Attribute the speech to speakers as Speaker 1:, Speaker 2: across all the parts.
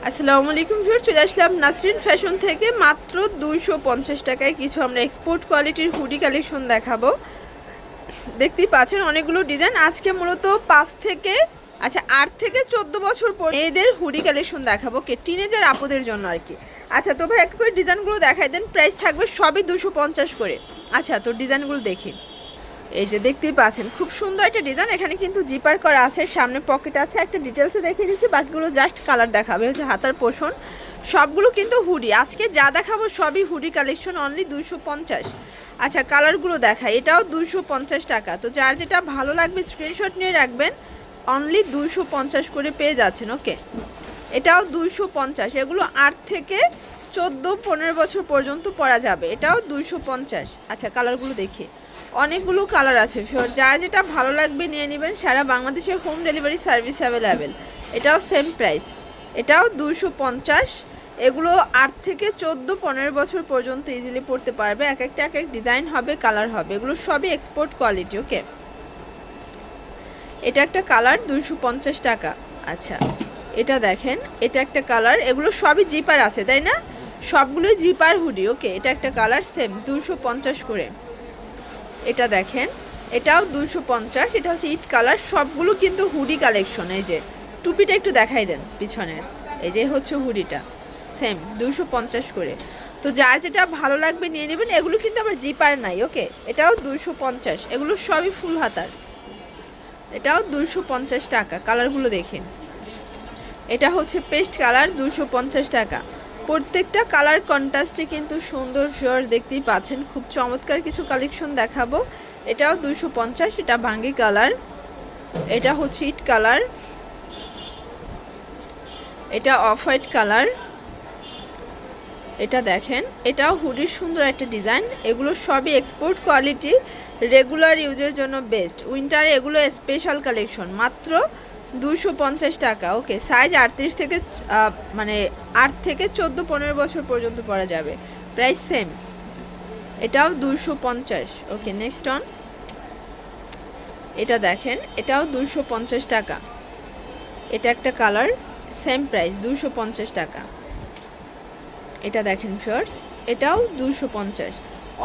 Speaker 1: আসসালামু আলাইকুম ভিউয়ার, চলে আসলাম নাসরিন ফ্যাশন থেকে। মাত্র 250 টাকায় কিছু আমরা এক্সপোর্ট কোয়ালিটির হুডি কালেকশন দেখাবো। দেখতেই পাচ্ছেন অনেকগুলো ডিজাইন। আজকে মূলত 8 থেকে 14 বছর পর এদের হুডি কালেকশন দেখাবো, কে টিনেজার আপুদের জন্য আর কি। আচ্ছা তো ভাই এক করে ডিজাইনগুলো দেখাই দেন। প্রাইস থাকবে সবই 250 করে। আচ্ছা তো ডিজাইনগুলো দেখি। এই যে দেখতেই পাচ্ছেন খুব সুন্দর একটা ডিজাইন। এখানে কিন্তু জিপার করা আছে, সামনে পকেট আছে। একটা ডিটেলসে দেখিয়ে দিচ্ছি, বাকিগুলো জাস্ট কালার দেখাবে। হচ্ছে হাতার পোর্শন, সবগুলো কিন্তু হুডি। আজকে যা দেখাবো সবই হুডি কালেকশন, অনলি 250। আচ্ছা কালারগুলো দেখাই, এটাও 250 টাকা। তো যার যেটা ভালো লাগবে স্ক্রিনশট নিয়ে রাখবেন। অনলি 250 করে পেয়ে যাচ্ছেন। ওকে, এটাও 250। এগুলো 8 থেকে 14-15 বছর পর্যন্ত পরা যাবে। এটাও 250। আচ্ছা কালারগুলো দেখি, অনেকগুলো কালার আছে। যার যেটা ভালো লাগবে নিয়ে নেবেন। সারা বাংলাদেশের হোম ডেলিভারি সার্ভিস অ্যাভেলেবেল। এটাও সেম প্রাইস, এটাও 250। এগুলো 8 থেকে 14-15 বছর পর্যন্ত ইজিলি পড়তে পারবে। এক একটা এক এক ডিজাইন হবে, কালার হবে। এগুলো সবই এক্সপোর্ট কোয়ালিটি। ওকে, এটা একটা কালার 250 টাকা। আচ্ছা এটা দেখেন, এটা একটা কালার। এগুলো সবই জিপার আছে তাই না? সবগুলোই জিপার হুডি। ওকে, এটা একটা কালার, সেম 250 করে। এটা দেখেন, এটাও 250। এটা হচ্ছে ইট কালার। সবগুলো কিন্তু হুডি কালেকশন। এই যে টুপিটা একটু দেখাই দেন পিছনের, এই যে হচ্ছে হুডিটা, সেম 250 করে। তো যার যেটা ভালো লাগবে নিয়ে নেবেন। এগুলো কিন্তু আবার জিপার নাই। ওকে, এটাও 250। এগুলো সবই ফুল হাতার। এটাও 250 টাকা। কালারগুলো দেখেন, এটা হচ্ছে পেস্ট কালার, 250 টাকা। প্রত্যেকটা কালার কন্ট্রাস্টে কিন্তু সুন্দর। ফিওর দেখতেই পাচ্ছেন, খুব চমৎকার কিছু কালেকশন দেখাবো। এটাও 250। এটা ভাঙ্গি কালার, এটা হচ্ছে ইট কালার, এটা অফ হোয়াইট কালার। এটা দেখেন, এটাও হুডির সুন্দর একটা ডিজাইন। এগুলো সবই এক্সপোর্ট কোয়ালিটি, রেগুলার ইউজের জন্য বেস্ট। উইন্টারে এগুলো স্পেশাল কালেকশন, মাত্র 250 টাকা। ওকে, সাইজ 38 থেকে 8 থেকে 14-15 বছর পর্যন্ত পরা যাবে। প্রাইস সেম, এটাও 250। ওকে, নেক্সট অন। এটা দেখেন, এটাও 250 টাকা। এটা একটা কালার, সেম প্রাইস 250 টাকা। এটা দেখেন ফার্স, এটাও 250।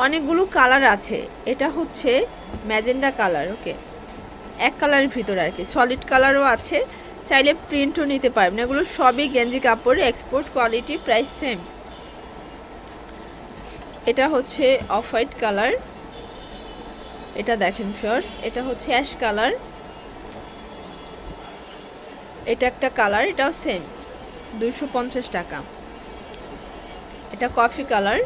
Speaker 1: অনেকগুলো কালার আছে। এটা হচ্ছে ম্যাজেন্ডা কালার। ওকে, এক কালারের ভিতরে আর কি, সলিড কালারও আছে, চাইলে প্রিন্টও নিতে পারবেন। এগুলো সবই গেঞ্জি কাপড়, এক্সপোর্ট কোয়ালিটি। Price same. এটা হচ্ছে অফ হোয়াইট কালার। এটা দেখেন ফার্স, এটা হচ্ছে অ্যাশ কালার। এটা একটা কালার, এটাও সেম 250 টাকা। এটা কফি কালার।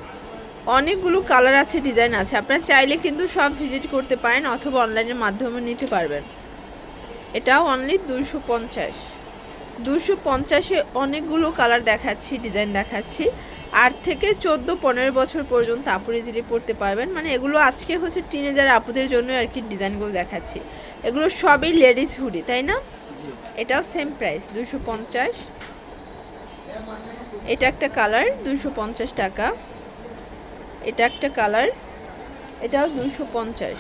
Speaker 1: অনেকগুলো কালার আছে, ডিজাইন আছে। আপনারা চাইলে কিন্তু সব ভিজিট করতে পারেন অথবা অনলাইনের মাধ্যমে নিতে পারবেন। এটাও অনলি 250। 250-এ অনেকগুলো কালার দেখাচ্ছি, ডিজাইন দেখাচ্ছি। 8 থেকে 14-15 বছর পর্যন্ত আপু ইজিলি পড়তে পারবেন। মানে এগুলো আজকে হচ্ছে টিনেজার আপুদের জন্য আর কি ডিজাইনগুলো দেখাচ্ছি। এগুলো সবই লেডিস হুডি তাই না? এটাও সেম প্রাইস 250। এটা একটা কালার, 250 টাকা। এটা একটা কালার, এটাও 250।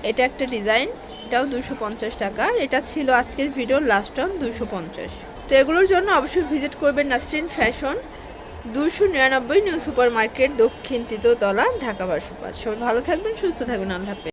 Speaker 1: এটা একটা ডিজাইন, এটাও 250 টাকা। এটা ছিল আজকের ভিডিওর লাস্ট অন 250। তো এগুলোর জন্য অবশ্যই ভিজিট করবেন Nasrin fashion, 299 new super market, দক্ষিণ তৃতীয়তলা, ঢাকা 1205। সবাই ভালো থাকবেন, সুস্থ থাকবেন। আল্লাহ হাফেজ।